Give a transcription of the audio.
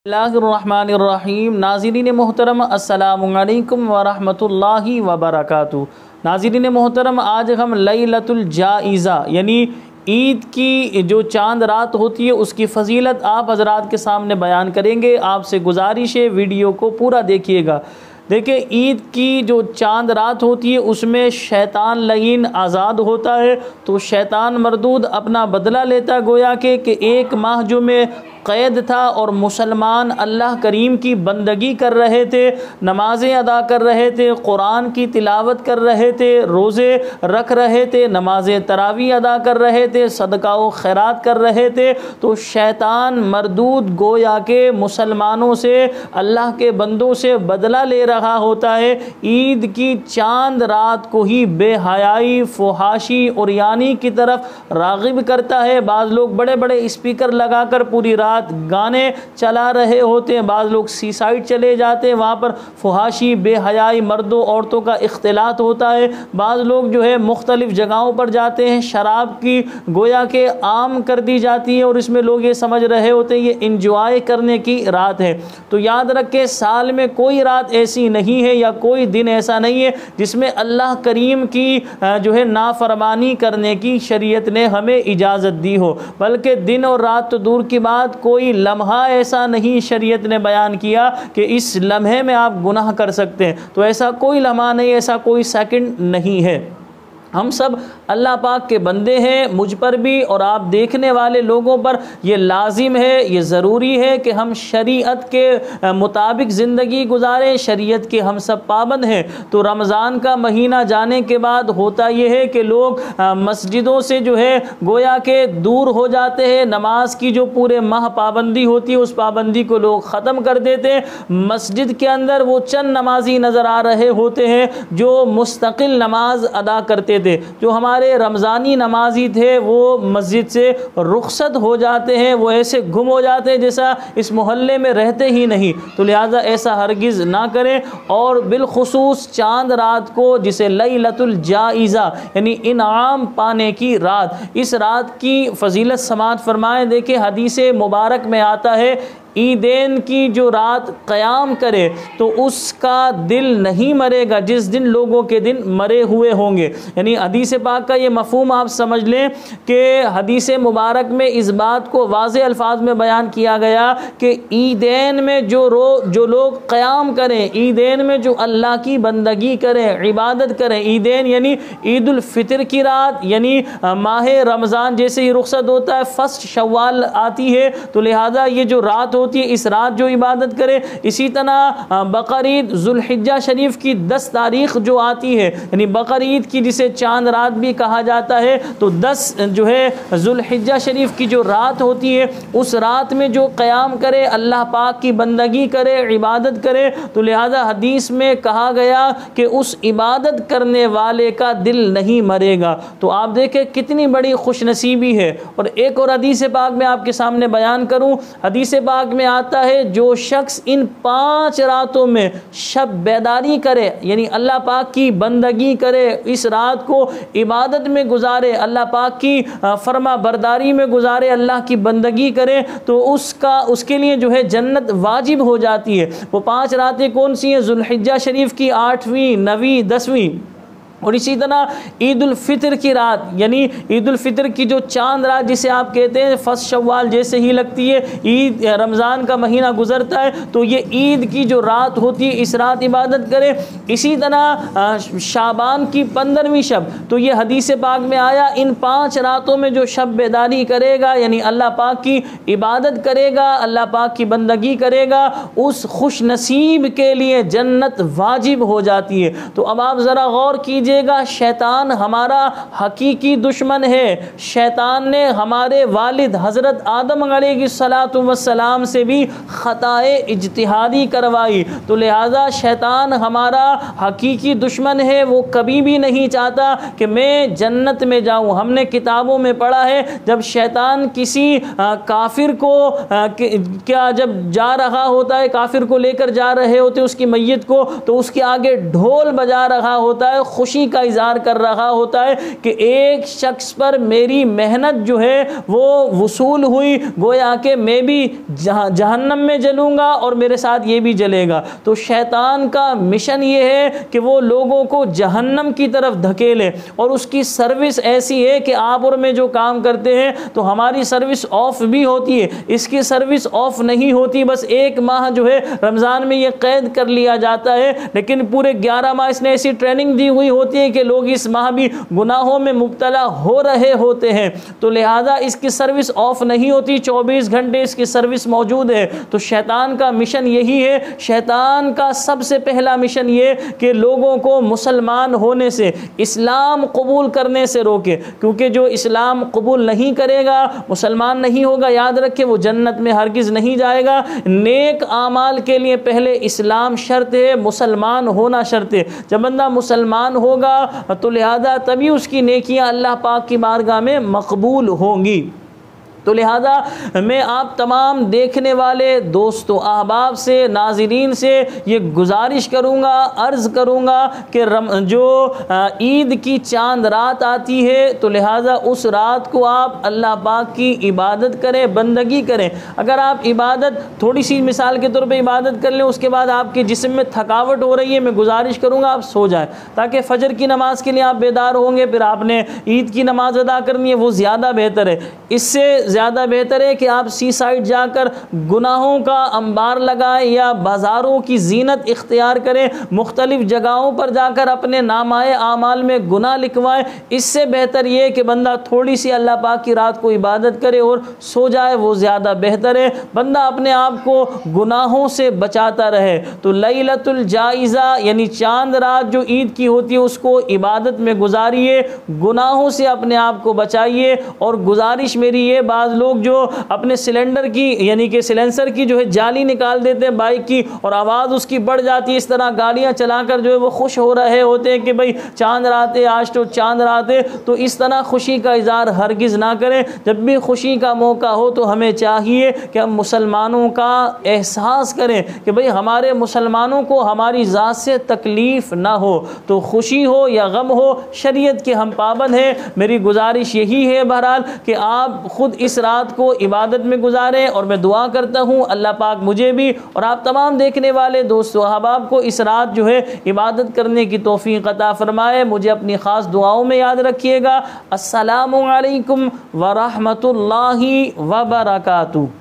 बिस्मिल्लाहिर्रहमानिर्रहीम। नाज़रीन मोहतरम अस्सलामु अलैकुम वरहमतुल्लाहि वबरकातुहू। नाज़रीन मोहतरम, आज हम लैलतुल जाइज़ा यानी ईद की जो चांद रात होती है उसकी फ़जीलत आप हज़रात के सामने बयान करेंगे। आपसे गुजारिश है वीडियो को पूरा देखिएगा। देखिए, ईद की जो चांद रात होती है उसमें शैतान लईन आज़ाद होता है, तो शैतान मरदूद अपना बदला लेता है। गोया कि एक माह जो में क़ैद था और मुसलमान अल्लाह करीम की बंदगी कर रहे थे, नमाज़ें अदा कर रहे थे, क़ुरान की तिलावत कर रहे थे, रोज़े रख रहे थे, नमाज़ें तरावी अदा कर रहे थे, सदका व खैरात कर रहे थे, तो शैतान मरदूद गोया के मुसलमानों से, अल्लाह के बंदों से बदला ले रहा होता है। ईद की चांद रात को ही बेहयाई, फुहाशी और यानी की तरफ राग़िब करता है। बाज़ लोग बड़े बड़े स्पीकर लगाकर पूरी रात गाने चला रहे होते हैं, बाज़ लोग सी साइड चले जाते हैं, वहाँ पर फुहाशी बेहयाई मर्दों औरतों का इख्तिलात होता है। बाज़ लोग जो है मुख्तलिफ़ जगहों पर जाते हैं, शराब की गोया के आम कर दी जाती है और इसमें लोग ये समझ रहे होते हैं ये इंजॉय करने की रात है। तो याद रखें, साल में कोई रात ऐसी नहीं है या कोई दिन ऐसा नहीं है जिसमें अल्लाह करीम की जो है नाफरमानी करने की शरीयत ने हमें इजाज़त दी हो, बल्कि दिन और रात तो दूर की बात, कोई लम्हा ऐसा नहीं शरीयत ने बयान किया कि इस लम्हे में आप गुनाह कर सकते हैं। तो ऐसा कोई लम्हा नहीं, ऐसा कोई सेकंड नहीं है। हम सब अल्लाह पाक के बंदे हैं, मुझ पर भी और आप देखने वाले लोगों पर ये लाजिम है, ये ज़रूरी है कि हम शरीयत के मुताबिक ज़िंदगी गुजारें। शरीयत के हम सब पाबंद हैं। तो रमज़ान का महीना जाने के बाद होता ये है कि लोग मस्जिदों से जो है गोया के दूर हो जाते हैं। नमाज की जो पूरे माह पाबंदी होती है उस पाबंदी को लोग ख़त्म कर देते हैं। मस्जिद के अंदर वो चंद नमाजी नज़र आ रहे होते हैं जो मुस्तकिल नमाज अदा करते थे। जो हमारे रमज़ानी नमाजी थे वो मस्जिद से रुखसत हो जाते हैं, वो ऐसे गुम हो जाते हैं जैसा इस मोहल्ले में रहते ही नहीं। तो लिहाजा ऐसा हरगिज़ ना करें। और बिलखुसूस चांद रात को, जिसे लैलतुल जाइज़ा यानी इनाम पाने की रात, इस रात की फ़जीलत समात फरमाएँ। देखिए, हदीस मुबारक में आता है, ईदैन की जो रात क़याम करे तो उसका दिल नहीं मरेगा जिस दिन लोगों के दिन मरे हुए होंगे। यानी हदीस पाक का ये मफ़हूम आप समझ लें कि हदीस मुबारक में इस बात को वाज़े अल्फाज में बयान किया गया कि ईदैन में जो लोग क़याम करें, ईदैन में जो अल्लाह की बंदगी करें, इबादत करें। ईदैन यानी ईद उल फ़ितर की रात, यानी माह रमज़ान जैसे ही रुखसत होता है, फर्स्ट शव्वाल आती है, तो लिहाजा ये जो रात होती है इस रात जो इबादत करे। इसी तरह बकर ईद ज़ुल्हिज्जा शरीफ की 10 तारीख जो आती है, यानी बकर ईद की जिसे चांद रात भी कहा जाता है, तो 10 जो है ज़ुल्हिज्जा शरीफ की जो रात होती है उस रात में जो क़याम करे, अल्लाह पाक की बंदगी करे, इबादत करे, तो लिहाजा हदीस में कहा गया कि उस इबादत करने वाले का दिल नहीं मरेगा। तो आप देखें कितनी बड़ी खुशनसीबी है। और एक और हदीस पाक में आपके सामने बयान करूँ। हदीस पाक में आता है, जो शख्स इन 5 रातों में शब बेदारी करे, यानी अल्लाह पाक की बंदगी करे, इस रात को इबादत में गुजारे, अल्लाह पाक की फरमा बरदारी में गुजारे, अल्लाह की बंदगी करे, तो उसके लिए जो है जन्नत वाजिब हो जाती है। वो 5 रातें कौन सी हैं? ज़ुल्हिज्जा शरीफ की 8वीं, 9वीं, 10वीं। और इसी तरह ईद उल फ़ितर की रात, यानी ईद उल फ़ितर की जो चांद रात जिसे आप कहते हैं फर्स्ट शव्वाल जैसे ही लगती है, ईद रमज़ान का महीना गुजरता है, तो ये ईद की जो रात होती है इस रात इबादत करें। इसी तरह शाबान की 15वीं शब, तो ये हदीस पाक में आया, इन 5 रातों में जो शब बेदारी करेगा, यानी अल्लाह पाक की इबादत करेगा, अल्लाह पाक की बंदगी करेगा, उस खुश नसीब के लिए जन्नत वाजिब हो जाती है। तो अब आप ज़रा गौर कीजिए, शैतान हमारा हकीकी दुश्मन है। शैतान ने हमारे वालिद हज़रत आदम अलैहिस्सलातु वस्सलाम से भी ख़ताए इज्तिहादी करवाई। तो लिहाजा शैतान हमारा हकीकी दुश्मन है। वो कभी भी नहीं चाहता कि मैं जन्नत में जाऊं। हमने किताबों में पढ़ा है, जब शैतान किसी काफिर को क्या जब जा रहा होता है, काफिर को लेकर जा रहे होते उसकी मैयत को, तो उसके आगे ढोल बजा रहा होता है, खुशी खुशी का इज़हार कर रहा होता है कि एक शख्स पर मेरी मेहनत जो है वो वसूल हुई, गोया कि मैं भी जहन्नम में जलूँगा और मेरे साथ ये भी जलेगा। तो शैतान का मिशन ये है कि वो लोगों को जहन्नम की तरफ धकेले, और उसकी सर्विस ऐसी है कि आप और मैं जो काम करते हैं तो हमारी सर्विस ऑफ भी होती है, इसकी सर्विस ऑफ नहीं होती। बस एक माह जो है रमज़ान में ये कैद कर लिया जाता है, लेकिन पूरे 11 माह इसने ऐसी ट्रेनिंग दी हुई होती है कि लोग इस माह भी गुनाहों में मुब्तला हो रहे होते हैं। तो लिहाजा इसकी सर्विस ऑफ नहीं होती, 24 घंटे इसकी सर्विस मौजूद है। तो शैतान का मिशन यही है, शैतान का सबसे पहला मिशन ये कि लोगों को मुसलमान होने से, इस्लाम कबूल करने से रोके, क्योंकि जो इस्लाम कबूल नहीं करेगा, मुसलमान नहीं होगा, याद रखे वो जन्नत में हरगिज़ नहीं जाएगा। नेक आमाल के लिए पहले इस्लाम शर्त है, मुसलमान होना शर्त है। जब बंदा मुसलमान होगा तो लिहाजा तभी उसकी नेकियां अल्लाह पाक की बारगाह में मकबूल होंगी। तो लिहाजा मैं आप तमाम देखने वाले दोस्तों, अहबाब से, नाज़रीन से ये गुजारिश करूँगा, अर्ज़ करूँगा कि जो ईद की चांद रात आती है तो लिहाजा उस रात को आप अल्लाह पाक की इबादत करें, बंदगी करें। अगर आप इबादत थोड़ी सी मिसाल के तौर पे इबादत कर लें, उसके बाद आपके जिस्म में थकावट हो रही है, मैं गुजारिश करूँगा आप सो जाएँ, ताकि फ़जर की नमाज़ के लिए आप बेदार होंगे, फिर आपने ईद की नमाज़ अदा करनी है, वो ज़्यादा बेहतर है। इससे ज़्यादा बेहतर है कि आप सी साइड जाकर गुनाहों का अंबार लगाएं या बाज़ारों की जीनत इख्तियार करें, मुख्तलिफ जगहों पर जाकर अपने नामाए आमाल में गुनाह लिखवाएं। इससे बेहतर ये कि बंदा थोड़ी सी अल्लाह पाक की रात को इबादत करे और सो जाए, वो ज़्यादा बेहतर है। बंदा अपने आप को गुनाहों से बचाता रहे। तो लैलतुल जाइज़ा यानी चांद रात जो ईद की होती है उसको इबादत में गुजारिए, गुनाहों से अपने आप को बचाइए। और गुजारिश मेरी ये, बाज़ लोग जो अपने सिलेंडर की यानी कि सिलेंसर की जो है जाली निकाल देते हैं बाइक की और आवाज़ उसकी बढ़ जाती है, इस तरह गाड़ियां चलाकर जो है वो खुश हो रहे होते हैं कि भाई चांद रात है, आज तो चांद रात है। तो इस तरह खुशी का इज़हार हरगिज़ ना करें। जब भी खुशी का मौका हो तो हमें चाहिए कि हम मुसलमानों का एहसास करें कि भाई हमारे मुसलमानों को हमारी ज़ात से तकलीफ़ ना हो। तो खुशी हो या गम हो, शरीयत के हम पाबंद हैं। मेरी गुजारिश यही है बहरहाल कि आप ख़ुद इस रात को इबादत में गुजारें, और मैं दुआ करता हूँ अल्लाह पाक मुझे भी और आप तमाम देखने वाले दोस्तों अहबाब को इस रात जो है इबादत करने की तौफीक अता फरमाए। मुझे अपनी ख़ास दुआओं में याद रखिएगा। अस्सलामु अलैकुम व रहमतुल्लाहि व बरकातुहू।